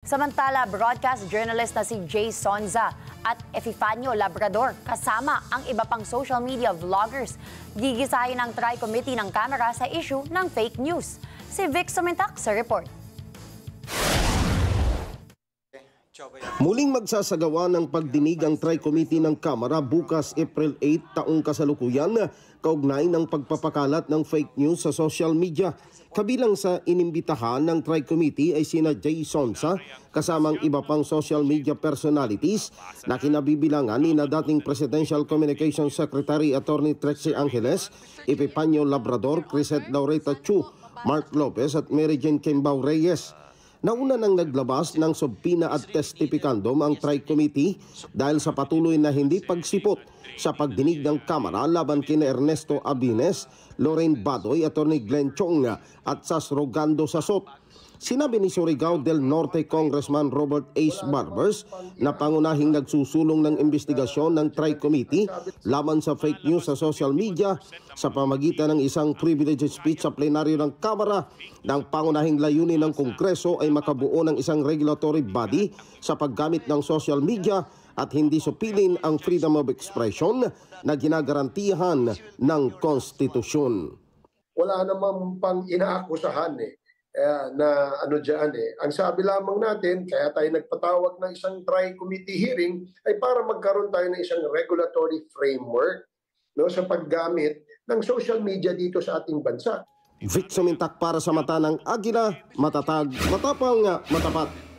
Samantala, broadcast journalist na si Jay Sonza at Epifanio Labrador kasama ang iba pang social media vloggers gigisahin ng Tri-Committee ng Kamara sa issue ng fake news. Si Vic Sumintak sa report. Muling magsasagawa ng pagdinig ang Tri-Committee ng Kamara bukas April 8 taong kasalukuyan kaugnay ng pagpapakalat ng fake news sa social media. Kabilang sa inimbitahan ng Tri-Committee ay sina Jay Sonza kasamang iba pang social media personalities na kinabibilangan ni na dating Presidential Communications Secretary Attorney Trixie Angeles, Epifanio Labrador, Crisette Laureta Chu, Mark Lopez at Mary Jane Kimbao Reyes. Nauna nang naglabas ng subpina at testifікandum ang Tri-Committee dahil sa patuloy na hindi pagsipot sa pagdinig ng Kamara laban kina Ernesto Abines, Lorraine Badoy, Attorney Glenn Chong at Sas Rogando Sasot. Sinabi ni Surigao del Norte Congressman Robert Ace Barbers na pangunahing nagsusulong ng investigasyon ng Tri-Committee laban sa fake news sa social media sa pamagitan ng isang privileged speech sa plenaryo ng Kamara ng pangunahing layunin ng Kongreso ay makabuo ng isang regulatory body sa paggamit ng social media at hindi supilin ang freedom of expression na ginagarantihan ng konstitusyon. Wala namang pang inaakusahan na ano dyan Ang sabi lamang natin, kaya tayo nagpatawag ng isang Tri-Committee hearing ay para magkaroon tayo ng isang regulatory framework sa paggamit ng social media dito sa ating bansa. Vic Sumintak para sa Mata ng Agila, matatag, matapang, matapat.